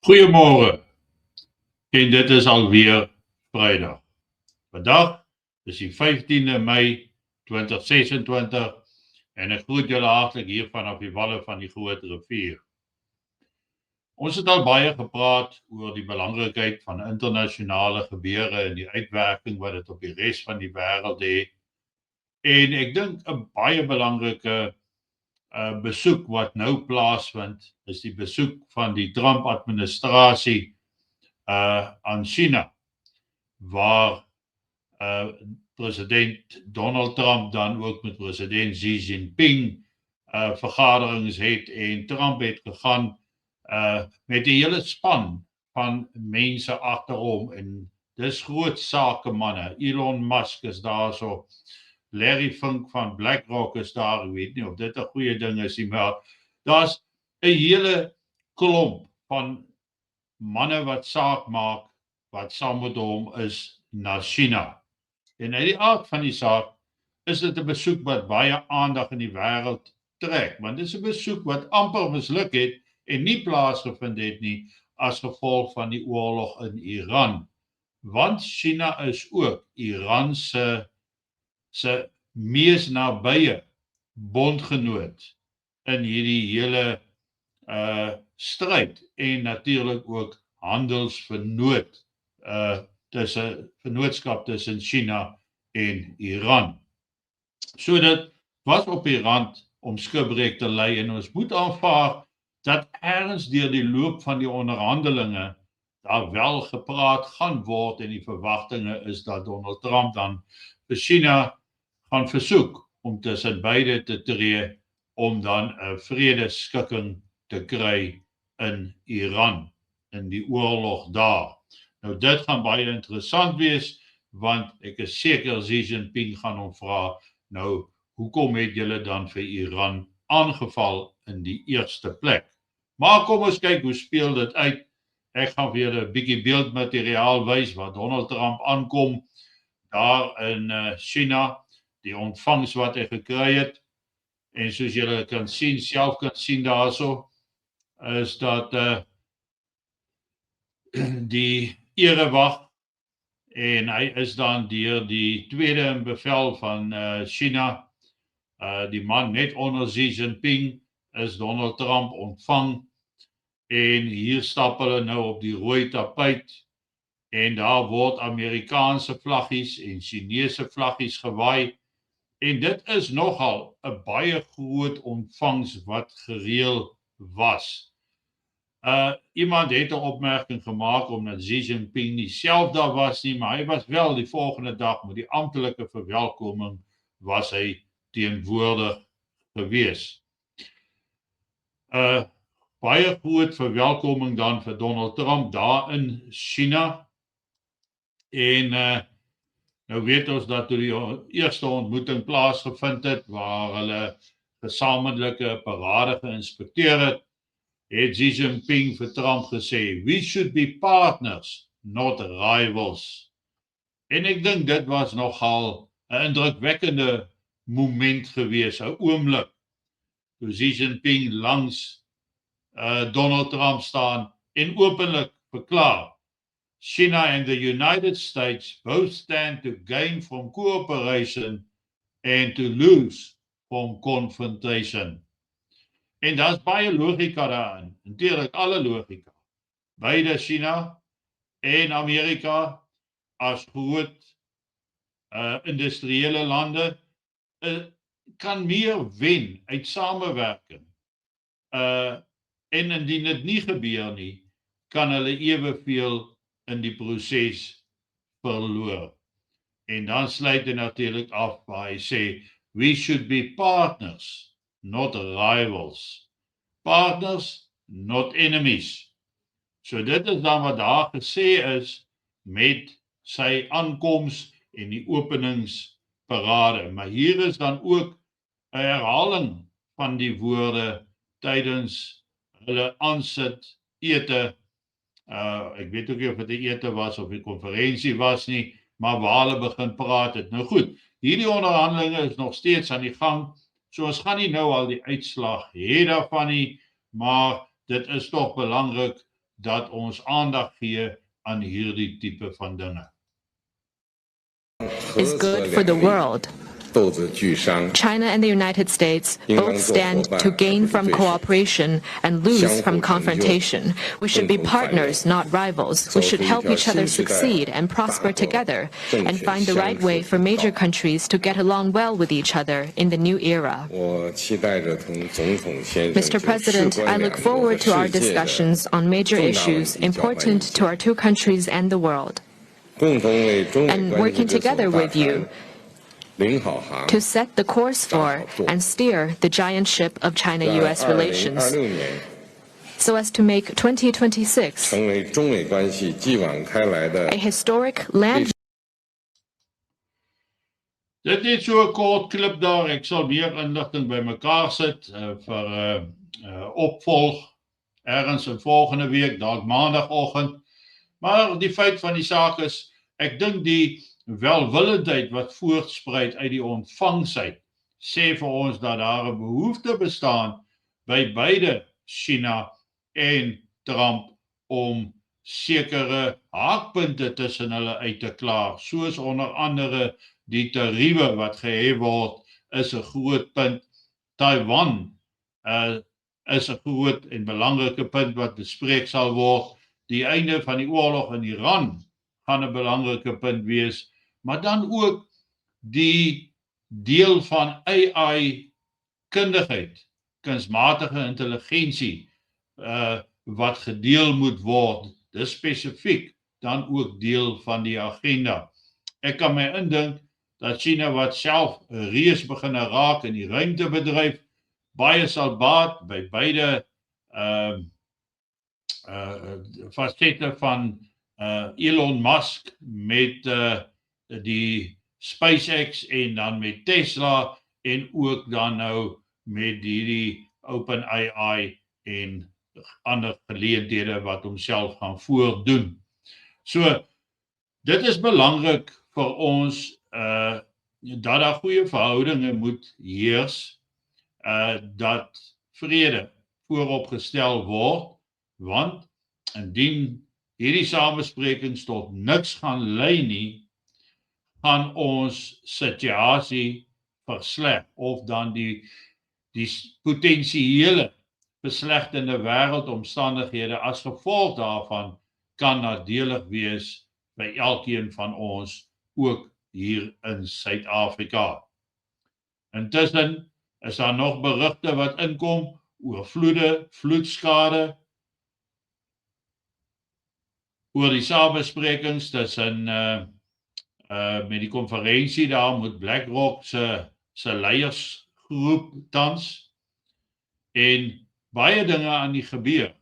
Goeiemôre en dit is alweer Vrydag. Vandag is die 15de Mei 2026 en ek groet julle hartlik hier vanaf die walle van die Groot Rivier. Ons het al baie gepraat oor die belangrikheid van internasionale gebeure en die uitwerking wat dit op die res van die wêreld het. En ek dink 'n baie belangrike besoek wat nou plaasvind is die besoek van die Trump-administrasie aan China, waar president Donald Trump dan ook met president Xi Jinping vergaderings het en Trump het gegaan met 'n hele span van mense agter hom en dis groot sakemanne. Elon Musk is daar so. Larry Fink van BlackRock is daar. Ek weet nie of dit 'n goeie ding is nie, maar daar's 'n hele klomp van manne wat saak maak wat saam met hom is na China. En uit die aard van die saak is dit 'n besoek wat baie aandag in die wêreld trek, want dit is 'n besoek wat amper misluk het en nie plaasgevind het nie as gevolg van die oorlog in Iran. Want China is ook Iran se mees nabye bondgenoot in hierdie hele stryd en natuurlik ook handelsvernoot vennootskap tussen China en Iran. So dit was op die rand om skipbreek te lei en ons moet aanvaar dat ergens deur die loop van die onderhandelinge daar wel gepraat gaan word en die verwagtinge is dat Donald Trump dan vir China gaan versoek om tussen beide te tree om dan 'n vredeskikking te kry in Iran, in die oorlog daar. Nou dit gaan baie interessant wees, want ek is seker Xi Jinping gaan hom vra, nou hoekom het julle dan vir Iran aangeval in die eerste plek? Maar kom ons kyk hoe speel dit uit. Ek gaan vir julle 'n bietjie beeldmateriaal wys wat Donald Trump aankom daar in China, die ontvangs wat hy gekry het. En soos julle kan sien, self kan sien daarso, is dat die erewag en hy is dan deur die tweede in bevel van China, die man net onder Xi Jinping, is Donald Trump ontvang en hier stap hulle nou op die rooi tapuit en daar word Amerikaanse vlaggies en Chinese vlaggies gewaai en dit is nogal 'n baie groot ontvangs wat gereël was. Iemand het 'n opmerking gemaak omdat Xi Jinping nie self daar was nie, maar hy was wel die volgende dag met die amptelike verwelkoming was hy teenwoordig gewees. Baie groot verwelkoming dan vir Donald Trump daar in China. En nou weet ons dat toe die eerste ontmoeting plaasgevind het waar hulle gesamentlike parade geïnspekteer het, het Xi Jinping vir Trump gesê, "We should be partners, not rivals." En ek dink dit was nogal 'n indrukwekkende moment gewees, 'n oomblik, toe Xi Jinping langs Donald Trump staan en openlik verklaar, "China and the United States both stand to gain from cooperation and to lose from confrontation." En daar's baie logika daarin, natuurlik alle logika. Beide China en Amerika as groot industriële lande kan meer wen uit samewerking. En indien dit nie gebeur nie, kan hulle eweveel in die proses verloor. En dan sluit hy natuurlik af waar hy sê, "We should be partners, not rivals. Partners, not enemies." So dit is dan wat daar gesê is met sy aankoms en die openingsparade. Maar hier is dan ook 'n herhaling van die woorde tydens hulle aansit ete. Ek weet ook nie of dit 'n ete was of 'n konferensie was nie, maar waar hulle begin praat het. Nou goed, hierdie onderhandelinge is nog steeds aan die gang. So ons gaan nie nou al die uitslag hê daarvan nie, maar dit is tog belangrik dat ons aandag gee aan hierdie tipe van dinge. Is good for the world. China and the United States both stand to gain from cooperation and lose from confrontation. We should be partners, not rivals. We should help each other succeed and prosper together and find the right way for major countries to get along well with each other in the new era. Mr. President, I look forward to our discussions on major issues important to our two countries and the world, and working together with you to set the course for and steer the giant ship of China-U.S. relations so as to make 2026 a historic land. Dit is so 'n kort klip daar. Ek sal meer inligting bymekaar sit vir opvolg ergens in volgende week, dalk maandagoggend. Maar die feit van die saak is, ek dink die welwillendheid wat voortspruit uit die ontvangsheid sê vir ons dat daar 'n behoefte bestaan by beide China en Trump om sekere haakpunte tussen hulle uit te klaar, soos onder andere die tariewe wat gehef word is 'n groot punt. Taiwan is 'n groot en belangrike punt wat bespreek sal word. Die einde van die oorlog in Iran gaan 'n belangrike punt wees, maar dan ook die deel van AI kundigheid, kunsmatige intelligensie wat gedeel moet word. Dis spesifiek dan ook deel van die agenda. Ek kan my indink dat China wat self 'n reus begin raak in die ruimtebedryf, baie sal baat by beide fasette van Elon Musk met die SpaceX en dan met Tesla en ook dan nou met die OpenAI en ander geleenthede wat homself gaan voordoen. So, dit is belangrik vir ons dat daar goeie verhoudinge moet heers, dat vrede vooropgestel word, want indien hierdie samesprekings tot niks gaan lei nie, gaan ons situasie versleg of dan die potensiële beslegtende wêreldomstandighede as gevolg daarvan kan nadelig wees by elkeen van ons, ook hier in Suid-Afrika. Intussen is daar nog berigte wat inkom oor vloede, vloedskade, oor die samesprekings tussen met die konferensie daar met BlackRock se leiersgroep tans en baie dinge aan die gebeur.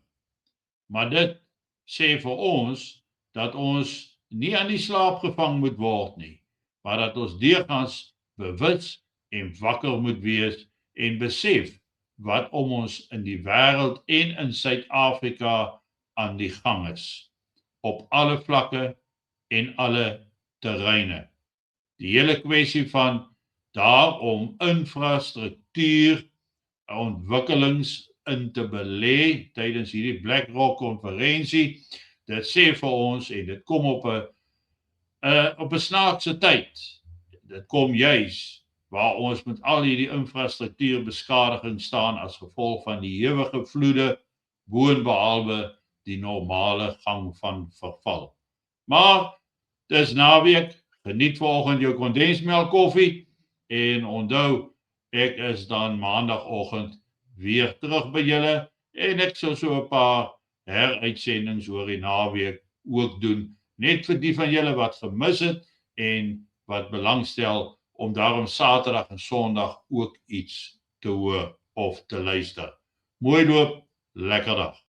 Maar dit sê vir ons dat ons nie aan die slaap gevang moet word nie, maar dat ons deurgangs bewus en wakker moet wees en besef wat om ons in die wêreld en in Suid-Afrika aan die gang is, op alle vlakke en alle terreine. Die hele kwessie van daar om infrastruktuur ontwikkelings in te belê tydens hierdie BlackRock konferensie, dit sê vir ons en dit kom op 'n snaakse tyd. Dit kom juis waar ons met al hierdie infrastruktuurbeskadiging staan as gevolg van die ewige vloede, boonbehalwe die normale gang van verval. Maar dis naweek, geniet vanoggend jou kondensmelk koffie en onthou, ek is dan maandagoggend weer terug by julle en ek sal so 'n paar heruitsendings oor die naweek ook doen, net vir die van julle wat gemis het en wat belangstel om daarom Saterdag en Sondag ook iets te hoor of te luister. Mooi loop, lekker dag.